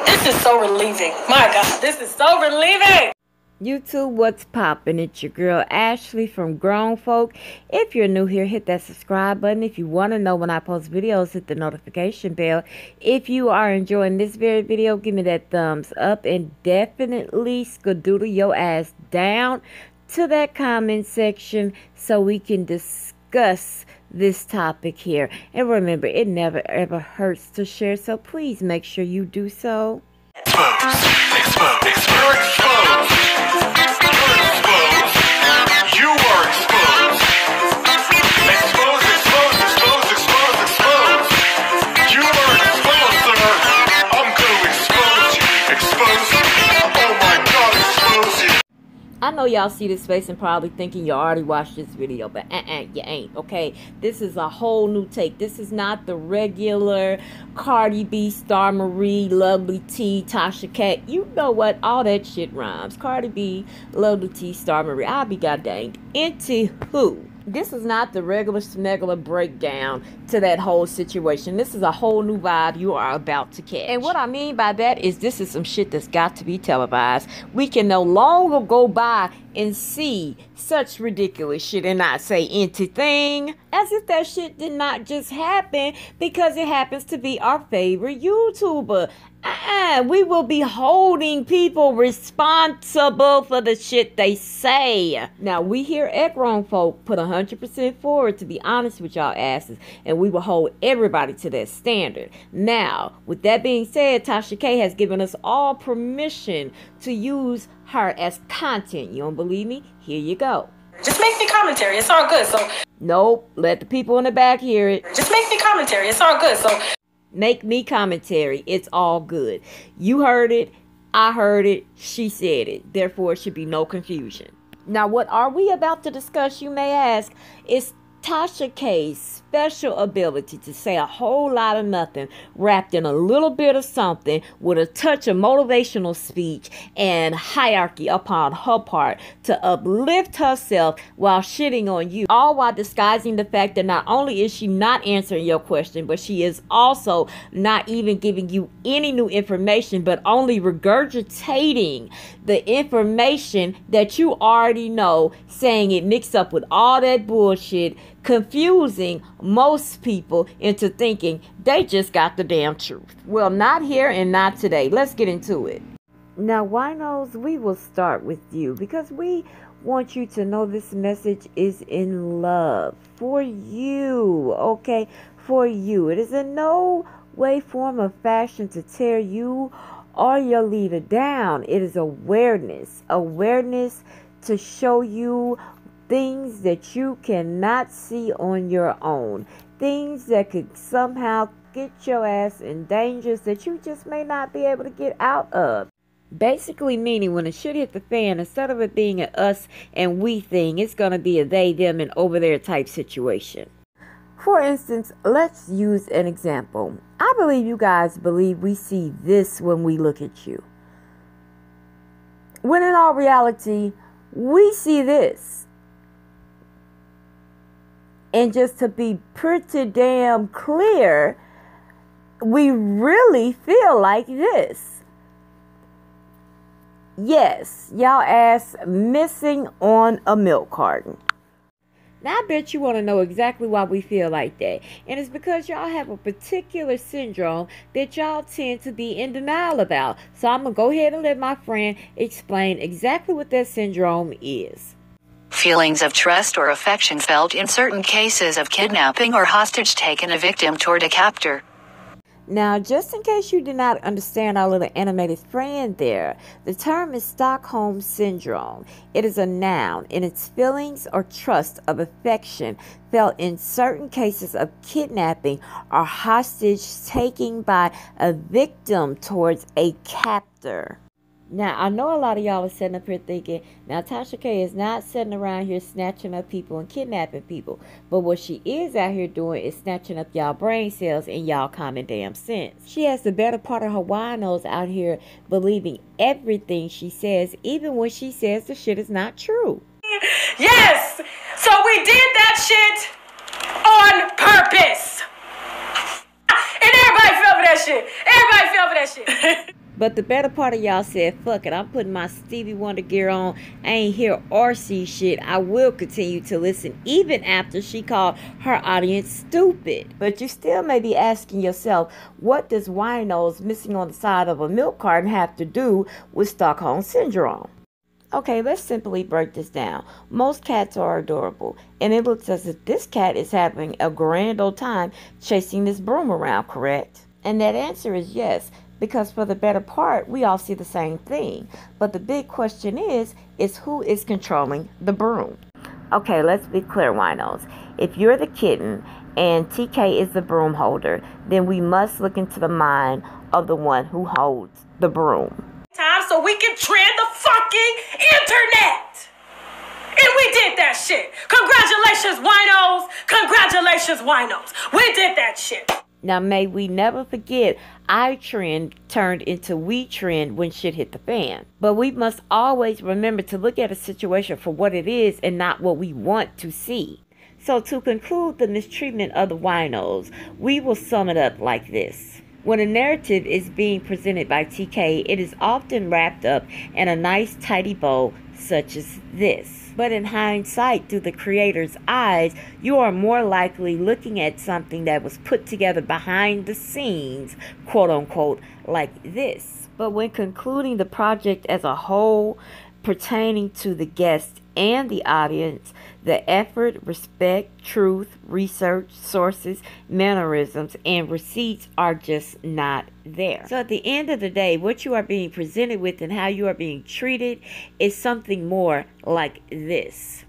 This is so relieving. My God, this is so relieving. YouTube, what's poppin'? It's your girl Ashley from Grown Folk. If you're new here, hit that subscribe button. If you want to know when I post videos, hit the notification bell. If you are enjoying this very video, give me that thumbs up and definitely skadoodle your ass down to that comment section so we can discuss this topic here. And remember, it never ever hurts to share, so please make sure you do so. I know y'all see this face and probably thinking you already watched this video, but you ain't, okay? This is a whole new take. This is not the regular Cardi B, Star Marie, Lovely T, Tasha K. You know what? All that shit rhymes. Cardi B, Lovely T, Star Marie. I'll be goddamn. Into who? This is not the regular smegular breakdown to that whole situation. This is a whole new vibe you are about to catch. And what I mean by that is this is some shit that's got to be televised. We can no longer go by and see such ridiculous shit and not say anything, as if that shit did not just happen because it happens to be our favorite YouTuber. We will be holding people responsible for the shit they say. Now, we here at Grown Folk put 100% forward to be honest with y'all asses, and we will hold everybody to that standard. Now, with that being said, Tasha K has given us all permission to use her as content. You don't believe me? Here you go. Just make me commentary. It's all good. So nope. Let the people in the back hear it. Just make me commentary. It's all good. So make me commentary. It's all good. You heard it. I heard it. She said it. Therefore, it should be no confusion. Now, what are we about to discuss, you may ask, is Tasha K's special ability to say a whole lot of nothing wrapped in a little bit of something with a touch of motivational speech and hierarchy upon her part to uplift herself while shitting on you, all while disguising the fact that not only is she not answering your question, but she is also not even giving you any new information, but only regurgitating the information that you already know, saying it mixed up with all that bullshit, confusing most people into thinking they just got the damn truth. Well, not here and not today. Let's get into it. Now, winos, we will start with you because we want you to know this message is in love for you, okay? For you. It is in no way, form, or fashion to tear you or your leader down. It is awareness. Awareness to show you things that you cannot see on your own. Things that could somehow get your ass in dangers that you just may not be able to get out of. Basically meaning when the shit hit the fan, instead of it being an us and we thing, it's going to be a they, them, and over there type situation. For instance, let's use an example. I believe you guys believe we see this when we look at you, when in all reality, we see this. And just to be pretty damn clear, we really feel like this. Yes, y'all ass missing on a milk carton. Now, I bet you want to know exactly why we feel like that. And it's because y'all have a particular syndrome that y'all tend to be in denial about. So I'm going to go ahead and let my friend explain exactly what that syndrome is. Feelings of trust or affection felt in certain cases of kidnapping or hostage taking a victim toward a captor. Now, just in case you did not understand our little animated friend there, the term is Stockholm Syndrome. It is a noun, and it's feelings or trust of affection felt in certain cases of kidnapping or hostage taking by a victim towards a captor. Now, I know a lot of y'all are sitting up here thinking, now Tasha K is not sitting around here snatching up people and kidnapping people. But what she is out here doing is snatching up y'all brain cells and y'all common damn sense. She has the better part of her winos out here believing everything she says, even when she says the shit is not true. yes! So we did that shit on purpose! And everybody fell for that shit! Everybody fell for that shit! But the better part of y'all said, fuck it, I'm putting my Stevie Wonder gear on. I ain't hear or see shit. I will continue to listen even after she called her audience stupid. But you still may be asking yourself, what does winos missing on the side of a milk carton have to do with Stockholm Syndrome? Okay, let's simply break this down. Most cats are adorable, and it looks as if this cat is having a grand old time chasing this broom around, correct? And that answer is yes, because for the better part, we all see the same thing. But the big question is who is controlling the broom? Okay, let's be clear, winos. If you're the kitten and TK is the broom holder, then we must look into the mind of the one who holds the broom. Time so we can trend the fucking internet. And we did that shit. Congratulations, winos. Congratulations, winos. We did that shit. Now, may we never forget, I trend turned into we trend when shit hit the fan. But we must always remember to look at a situation for what it is and not what we want to see. So to conclude the mistreatment of the winos, we will sum it up like this. When a narrative is being presented by TK, it is often wrapped up in a nice tidy bow such as this. But in hindsight, through the creator's eyes, you are more likely looking at something that was put together behind the scenes, quote unquote, like this. But when concluding the project as a whole, pertaining to the guest and the audience, the effort, respect, truth, research, sources, mannerisms, and receipts are just not there. So at the end of the day, what you are being presented with and how you are being treated is something more like this.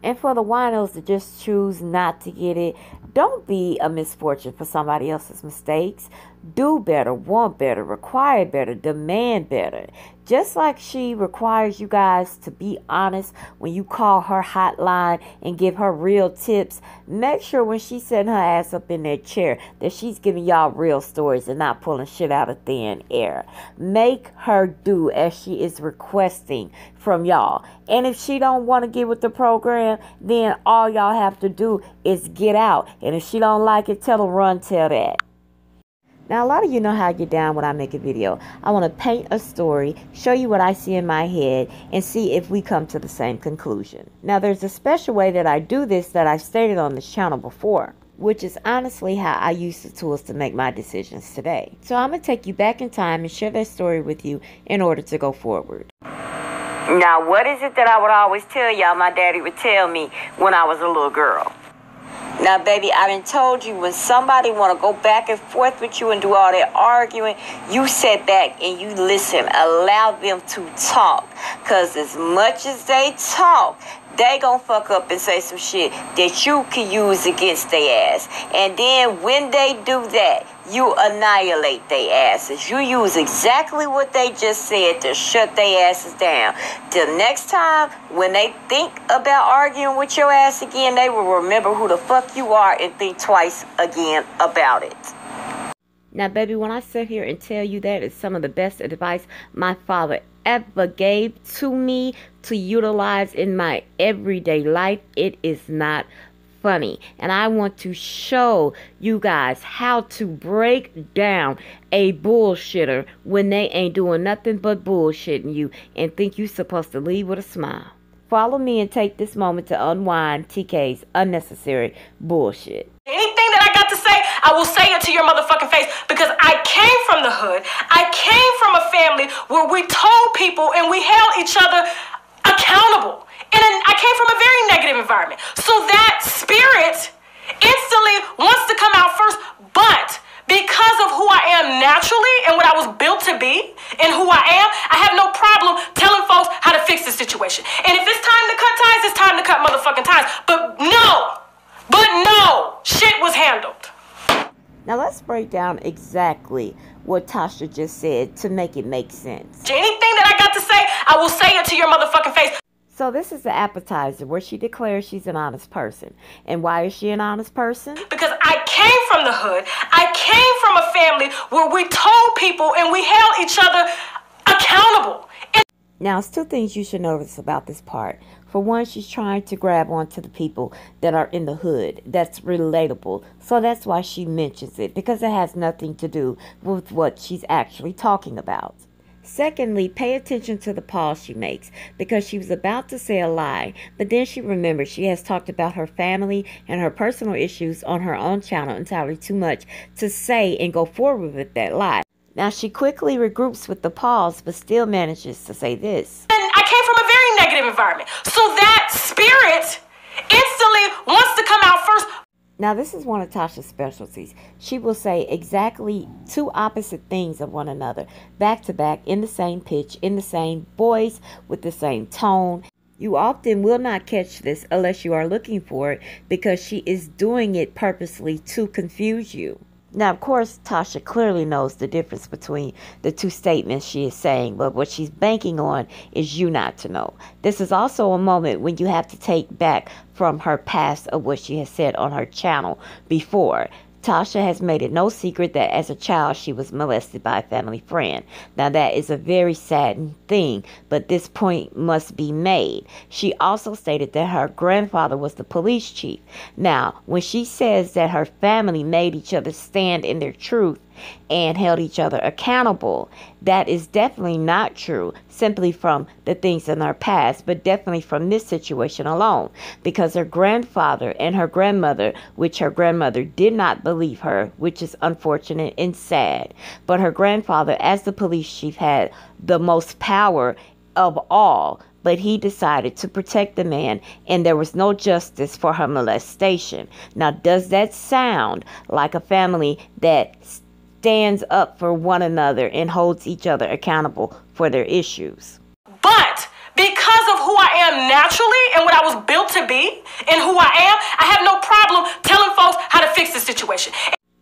And for the winos that just choose not to get it, don't be a misfortune for somebody else's mistakes. Do better, want better, require better, demand better. Just like she requires you guys to be honest when you call her hotline and give her real tips, make sure when she's setting her ass up in that chair that she's giving y'all real stories and not pulling shit out of thin air. Make her do as she is requesting from y'all. And if she don't want to get with the program, then all y'all have to do is get out. And if she don't like it, tell her run, tell that. Now, a lot of you know how I get down when I make a video. I want to paint a story, show you what I see in my head, and see if we come to the same conclusion. Now, there's a special way that I do this that I've stated on this channel before, which is honestly how I use the tools to make my decisions today. So I'm going to take you back in time and share that story with you in order to go forward. Now, what is it that I would always tell y'all my daddy would tell me when I was a little girl? Now, baby, I done told you when somebody want to go back and forth with you and do all that arguing, you sit back and you listen. Allow them to talk. Because as much as they talk, they gonna fuck up and say some shit that you can use against their ass. And then when they do that, you annihilate their asses. You use exactly what they just said to shut their asses down. Till next time, when they think about arguing with your ass again, they will remember who the fuck you are and think twice again about it. Now, baby, when I sit here and tell you that is some of the best advice my father ever gave to me to utilize in my everyday life, it is not funny. And I want to show you guys how to break down a bullshitter when they ain't doing nothing but bullshitting you and think you're supposed to leave with a smile. Follow me and take this moment to unwind TK's unnecessary bullshit. Anything that I got to say, I will say it to your motherfucking face because I came from the hood. I came from a family where we told people and we held each other accountable. And I came from a very negative environment. So that spirit instantly wants to come out first, but because of who I am naturally and what I was built to be and who I am, I have no problem telling folks how to fix the situation. And if it's time to cut ties, it's time to cut motherfucking ties. But no, shit was handled. Now let's break down exactly what Tasha just said to make it make sense. Anything that I got to say, I will say it to your motherfucking face. So this is the appetizer where she declares she's an honest person. And why is she an honest person? Because I came from the hood. I came from a family where we told people and we held each other accountable. Now, it's two things you should notice about this part. For one, she's trying to grab onto the people that are in the hood. That's relatable. So that's why she mentions it, because it has nothing to do with what she's actually talking about. Secondly, pay attention to the pause she makes, because she was about to say a lie, but then she remembers she has talked about her family and her personal issues on her own channel entirely too much to say and go forward with that lie. Now she quickly regroups with the pause, but still manages to say this. And I came from a very negative environment. So that spirit instantly wants to come out first. Now, this is one of Tasha's specialties. She will say exactly two opposite things of one another, back to back, in the same pitch, in the same voice, with the same tone. You often will not catch this unless you are looking for it, because she is doing it purposely to confuse you. Now, of course, Tasha clearly knows the difference between the two statements she is saying, but what she's banking on is you not to know. This is also a moment when you have to take back from her past of what she has said on her channel before. Tasha has made it no secret that as a child she was molested by a family friend. Now that is a very sad thing, but this point must be made. She also stated that her grandfather was the police chief. Now, when she says that her family made each other stand in their truth and held each other accountable, that is definitely not true, simply from the things in her past, but definitely from this situation alone, because her grandfather and her grandmother, which her grandmother did not believe her, which is unfortunate and sad, but her grandfather as the police chief had the most power of all, but he decided to protect the man, and there was no justice for her molestation. Now, does that sound like a family that stands up for one another and holds each other accountable for their issues? But because of who I am naturally and what I was built to be and who I am, I have no problem telling folks how to fix the situation.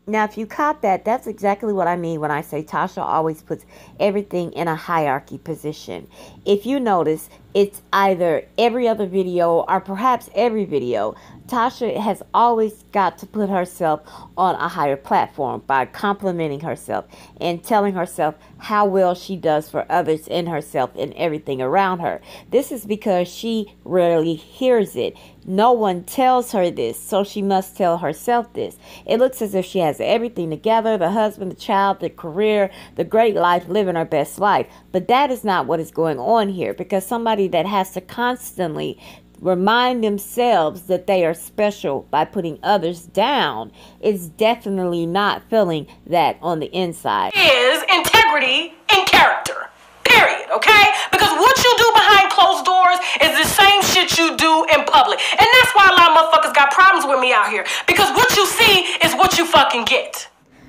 Now, if you caught that, that's exactly what I mean when I say Tasha always puts everything in a hierarchy position. If you notice, it's either every other video or perhaps every video. Tasha has always got to put herself on a higher platform by complimenting herself and telling herself how well she does for others and herself and everything around her. This is because she rarely hears it. No one tells her this, so she must tell herself this. It looks as if she has everything together, the husband, the child, the career, the great life, living her best life. But that is not what is going on here, because somebody that has to constantly remind themselves that they are special by putting others down is definitely not feeling that on the inside. Is integrity and character. Period, okay? Because what you do behind closed doors is the same shit you do in public. And that's why a lot of motherfuckers got problems with me out here. Because what you see is what you fucking get.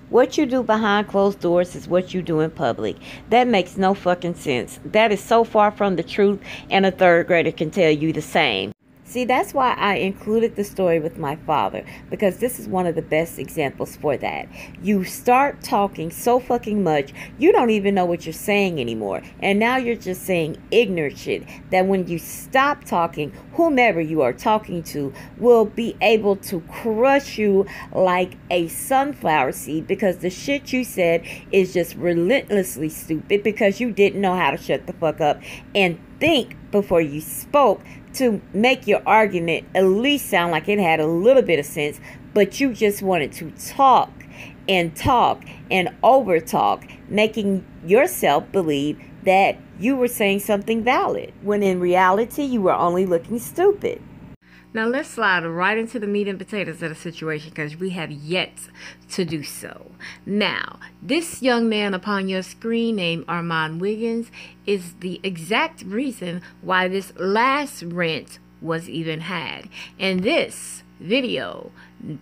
What you do behind closed doors is what you do in public. That makes no fucking sense. That is so far from the truth, and a third grader can tell you the same. See, that's why I included the story with my father, because this is one of the best examples for that. You start talking so fucking much, you don't even know what you're saying anymore. And now you're just saying ignorant shit that when you stop talking, whomever you are talking to will be able to crush you like a sunflower seed, because the shit you said is just relentlessly stupid, because you didn't know how to shut the fuck up and think before you spoke to make your argument at least sound like it had a little bit of sense, but you just wanted to talk and over talk, making yourself believe that you were saying something valid, when in reality you were only looking stupid. Now let's slide right into the meat and potatoes of the situation, because we have yet to do so. Now, this young man upon your screen named Armand Wiggins is the exact reason why this last rant was even had. And this video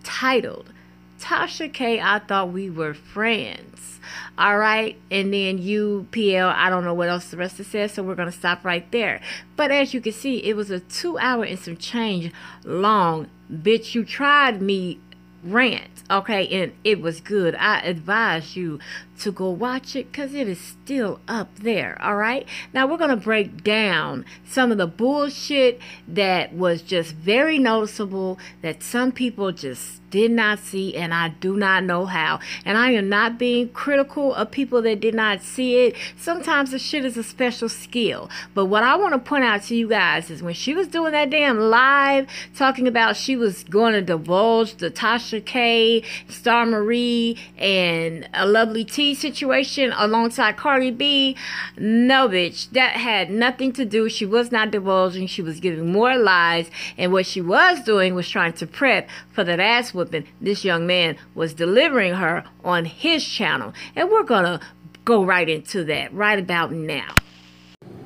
titled, Tasha K, I thought we were friends. Alright, and then UPL, I don't know what else the rest of it says, so we're going to stop right there. But as you can see, it was a 2 hour and some change long. Bitch, you tried me rant, okay, and it was good. I advise you to go watch it because it is still up there. All right, now we're gonna break down some of the bullshit that was just very noticeable that some people just did not see, and I do not know how. And I am not being critical of people that did not see it. Sometimes the shit is a special skill. But what I want to point out to you guys is when she was doing that damn live talking about she was going to divulge the Tasha K, Star Marie, and a Lovely T situation alongside Cardi B, no bitch, that had nothing to do. She was not divulging. She was giving more lies, and what she was doing was trying to prep for that ass whooping this young man was delivering her on his channel. And we're gonna go right into that right about now.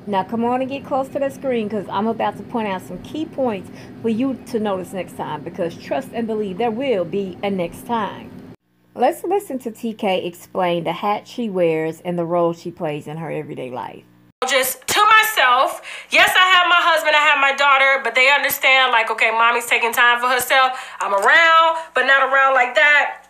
Now come on and get close to the screen because I'm about to point out some key points for you to notice next time, because trust and believe there will be a next time. Let's listen to TK explain the hat she wears and the role she plays in her everyday life. Just to myself, yes, I have my husband, I have my daughter, but they understand, like, okay, mommy's taking time for herself. I'm around, but not around like that.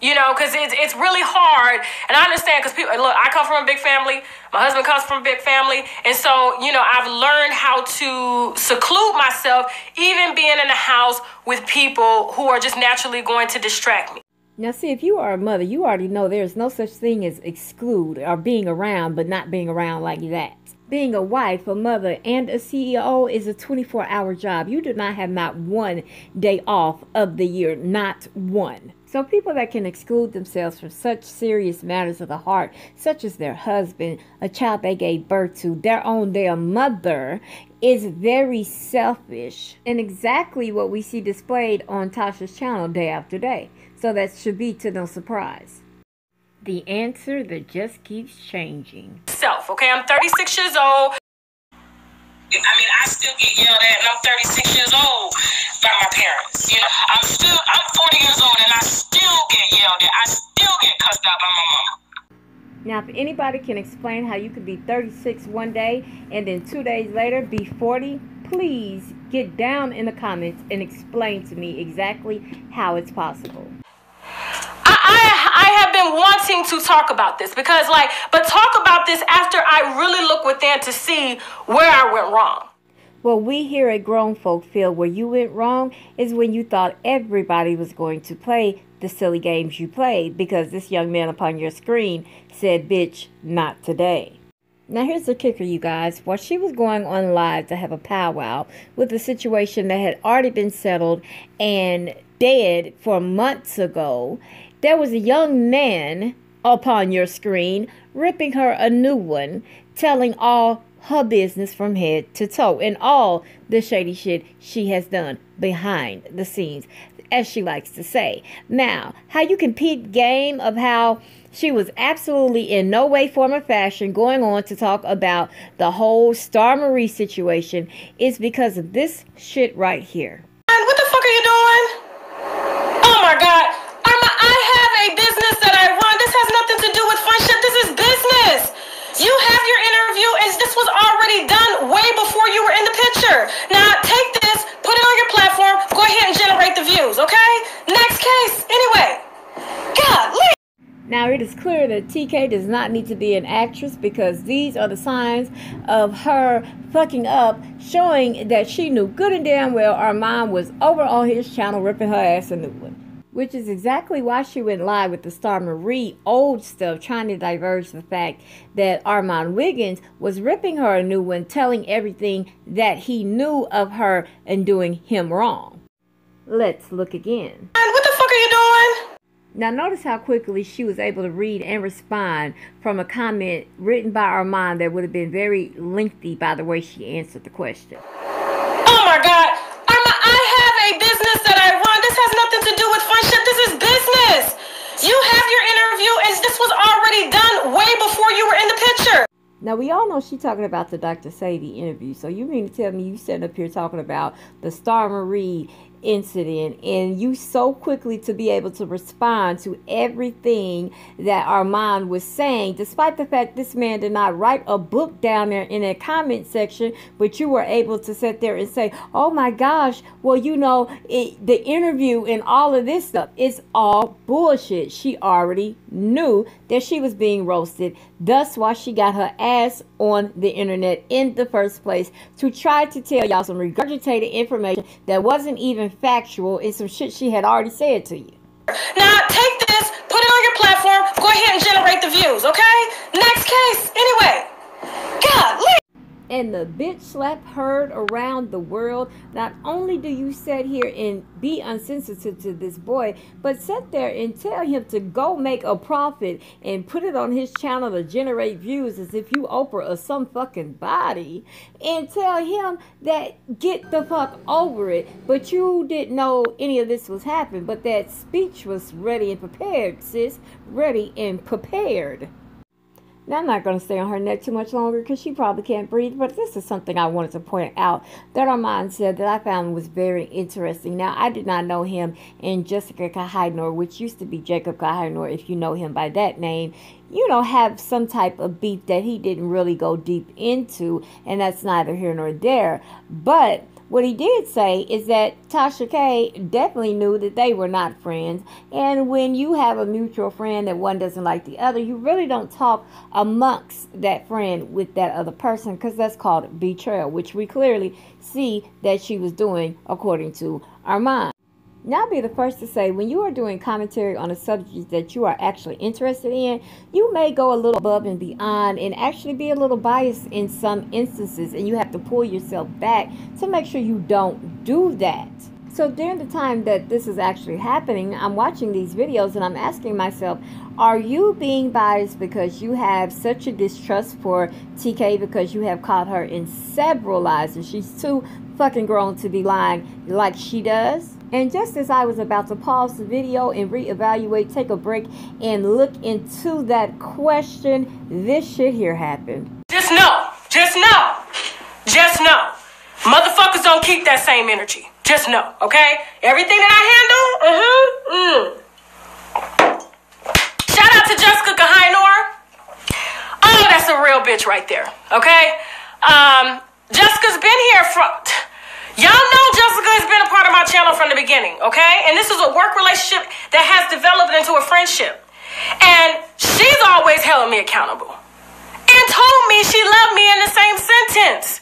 You know, because it's really hard. And I understand because people, look, I come from a big family. My husband comes from a big family. And so, you know, I've learned how to seclude myself, even being in the house with people who are just naturally going to distract me. Now, see, if you are a mother, you already know there's no such thing as exclude or being around, but not being around like that. Being a wife, a mother, and a CEO is a 24-hour job. You do not have not one day off of the year, not one. So people that can exclude themselves from such serious matters of the heart, such as their husband, a child they gave birth to, their own damn mother, is very selfish. And exactly what we see displayed on Tasha's channel day after day. So that should be to no surprise. The answer that just keeps changing. Okay, I'm 36 years old. I mean, I still get yelled at, and I'm 36 years old by my parents. You know, I'm 40 years old, and I still get yelled at. I still get cussed out by my mama. Now, if anybody can explain how you could be 36 one day and then 2 days later be 40, please get down in the comments and explain to me exactly how it's possible. I have been wanting to talk about this because, but talk about this after I really look within to see where I went wrong. Well, we here at Grown Folk feel where you went wrong is when you thought everybody was going to play the silly games you played, because this young man upon your screen said, bitch, not today. Now, here's the kicker, you guys. While she was going on live to have a powwow with a situation that had already been settled and dead for months ago, there was a young man upon your screen ripping her a new one, telling all her business from head to toe and all the shady shit she has done behind the scenes, as she likes to say. Now, how you can peep game of how she was absolutely in no way, form, or fashion going on to talk about the whole Star Marie situation is because of this shit right here. What the fuck are you doing? Oh my God. I have a business that I run. This has nothing to do with fun shit. This is business. You have your interview, and this was already done way before you were in the picture. Now, take this, put it on your platform, go ahead and generate the views, okay? Next case. Anyway. Golly. Now, it is clear that TK does not need to be an actress, because these are the signs of her fucking up, showing that she knew good and damn well Armand was over on his channel ripping her ass a new one. Which is exactly why she went live with the Star Marie old stuff, trying to diverge the fact that Armand Wiggins was ripping her a new one, telling everything that he knew of her and doing him wrong. Let's look again. What the fuck are you doing? Now notice how quickly she was able to read and respond from a comment written by Armand that would have been very lengthy by the way she answered the question. Oh my God. Armand, I have a business that I run. This has nothing to do with fun shit. This is business. You have your interview, and this was already done way before you were in the picture. Now, we all know she's talking about the Dr. Sadie interview. So you mean to tell me you sitting up here talking about the Star Marie incident, and you so quickly to be able to respond to everything that Armand was saying, despite the fact this man did not write a book down there in a comment section, but you were able to sit there and say, oh my gosh, well, you know, the interview and all of this stuff is all bullshit. She already knew that she was being roasted. Thus why she got her ass on the internet in the first place, to try to tell y'all some regurgitated information that wasn't even factual and some shit she had already said to you. Now take this, put it on your platform, go ahead and generate the views, okay? Next case, anyway. God, And the bitch slap heard around the world. Not only do you sit here and be unsensitive to this boy, but sit there and tell him to go make a profit and put it on his channel to generate views as if you Oprah or some fucking body, and tell him that get the fuck over it. But you didn't know any of this was happening, but that speech was ready and prepared, sis. Ready and prepared. Now, I'm not going to stay on her neck too much longer because she probably can't breathe, but this is something I wanted to point out that Armand said that I found was very interesting. Now, I did not know him and Jessica Kahynor, which used to be Jacob Kahynor, if you know him by that name, you know, have some type of beef that he didn't really go deep into, and that's neither here nor there. But what he did say is that Tasha K definitely knew that they were not friends. And when you have a mutual friend that one doesn't like the other, you really don't talk amongst that friend with that other person, because that's called betrayal, which we clearly see that she was doing according to Armand. Now, I'll be the first to say, when you are doing commentary on a subject that you are actually interested in, you may go a little above and beyond and actually be a little biased in some instances, and you have to pull yourself back to make sure you don't do that. So during the time that this is actually happening, I'm watching these videos and I'm asking myself, are you being biased because you have such a distrust for TK because you have caught her in several lies and she's too fucking grown to be lying like she does? And just as I was about to pause the video and reevaluate, take a break, and look into that question, this shit here happened. just know, motherfuckers don't keep that same energy. Just know, okay? Everything that I handle, Shout out to Jessica Kahynor. Oh, that's a real bitch right there, okay? Jessica's been here y'all know Jessica has been a part of my channel from the beginning, okay? And this is a work relationship that has developed into a friendship. And she's always held me accountable and told me she loved me in the same sentence.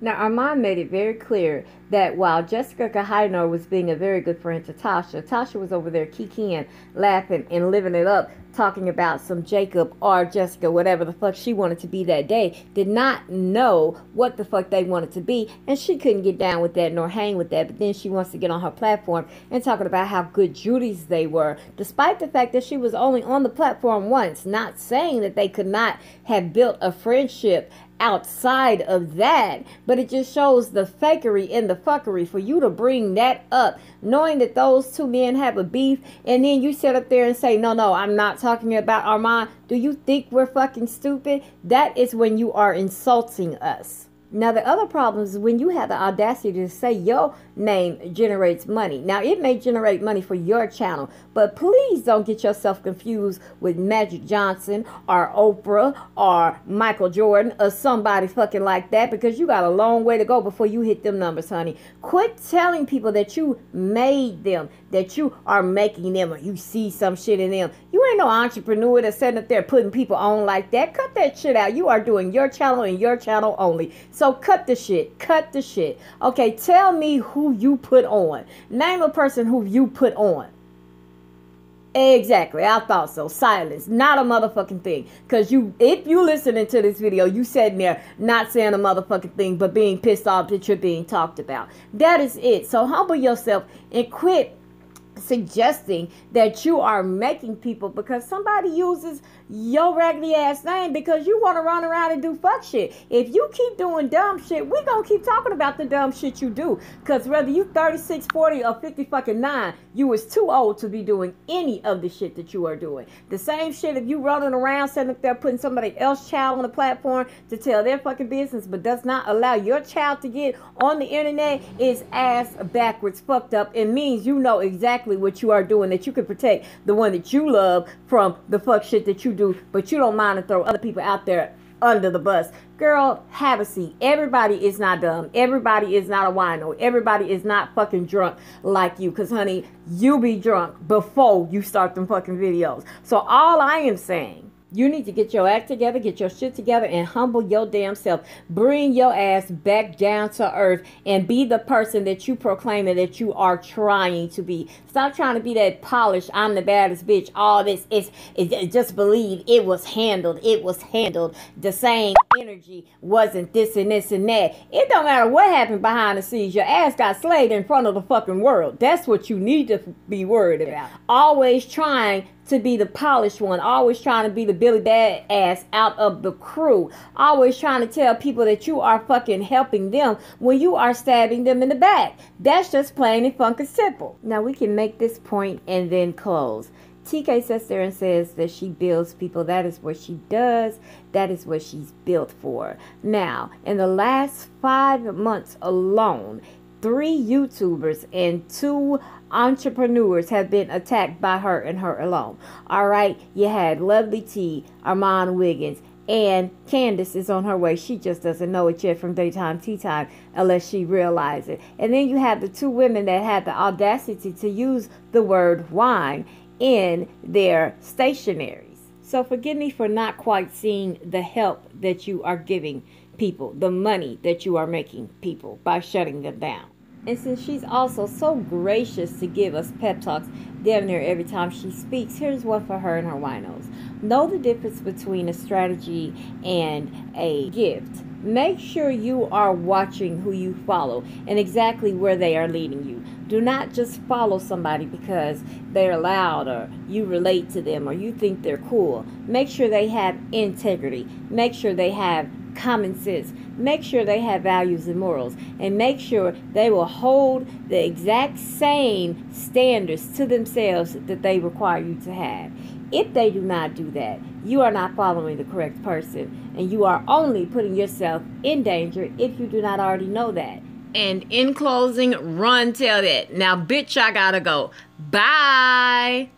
Now, Armand made it very clear that while Jessica Kahynor was being a very good friend to Tasha, Tasha was over there kikiing, laughing, and living it up, talking about some Jacob or Jessica, whatever the fuck she wanted to be that day, did not know what the fuck they wanted to be, and she couldn't get down with that nor hang with that. But then she wants to get on her platform and talking about how good Judies they were, despite the fact that she was only on the platform once, not saying that they could not have built a friendship outside of that. But it just shows the fakery and the fuckery for you to bring that up, knowing that those two men have a beef, and then you sit up there and say, no, I'm not talking about Armand. Do you think we're fucking stupid? That is when you are insulting us. Now, the other problem is when you have the audacity to say your name generates money. Now, it may generate money for your channel, but please don't get yourself confused with Magic Johnson or Oprah or Michael Jordan or somebody fucking like that, because you got a long way to go before you hit them numbers, honey. Quit telling people that you made them, that you are making them, or you see some shit in them. You ain't no entrepreneur that's sitting up there putting people on like that. Cut that shit out. You are doing your channel and your channel only. So cut the shit. Cut the shit. Okay, tell me who you put on. Name a person who you put on. Exactly. I thought so. Silence. Not a motherfucking thing. Because if you listening to this video, you sitting there not saying a motherfucking thing, but being pissed off that you're being talked about. That is it. So humble yourself and quit suggesting that you are making people because somebody uses your raggedy ass name because you want to run around and do fuck shit. If you keep doing dumb shit, we gonna keep talking about the dumb shit you do, because whether you 36, 40, or 50 fucking 9, you is too old to be doing any of the shit that you are doing. The same shit if you running around sitting up there putting somebody else's child on the platform to tell their fucking business, but does not allow your child to get on the internet, is ass backwards fucked up. It means you know exactly what you are doing, that you can protect the one that you love from the fuck shit that you do, but you don't mind to throw other people out there under the bus. Girl, have a seat. Everybody is not dumb. Everybody is not a wino. Everybody is not fucking drunk like you, because honey, you be drunk before you start them fucking videos. So all I am saying, you need to get your act together, get your shit together, and humble your damn self. Bring your ass back down to earth and be the person that you proclaiming that you are trying to be. Stop trying to be that polished, I'm the baddest bitch. All this is just believe it was handled. It was handled. The same energy wasn't this and this and that. It don't matter what happened behind the scenes. Your ass got slayed in front of the fucking world. That's what you need to be worried about. Always trying to be the polished one, always trying to be the Billy Badass out of the crew, always trying to tell people that you are fucking helping them when you are stabbing them in the back. That's just plain and fucking simple. Now we can make this point and then close. TK sits there and says that she builds people. That is what she does. That is what she's built for. Now, in the last 5 months alone, 3 YouTubers and 2 entrepreneurs have been attacked by her and her alone. All right, you had Lovely T, Armand Wiggins, and Candace is on her way. She just doesn't know it yet from daytime tea time unless she realizes it. And then you have the 2 women that had the audacity to use the word wine in their stationaries. So forgive me for not quite seeing the help that you are giving people, the money that you are making people by shutting them down. And since she's also so gracious to give us pep talks damn near every time she speaks, here's one for her and her winos. Know the difference between a strategy and a gift. Make sure you are watching who you follow and exactly where they are leading you. Do not just follow somebody because they're loud or you relate to them or you think they're cool. Make sure they have integrity. Make sure they have common sense. Make sure they have values and morals, and make sure they will hold the exact same standards to themselves that they require you to have. If they do not do that, you are not following the correct person, and you are only putting yourself in danger if you do not already know that. And in closing, run tell that. Now, bitch, I gotta go. Bye.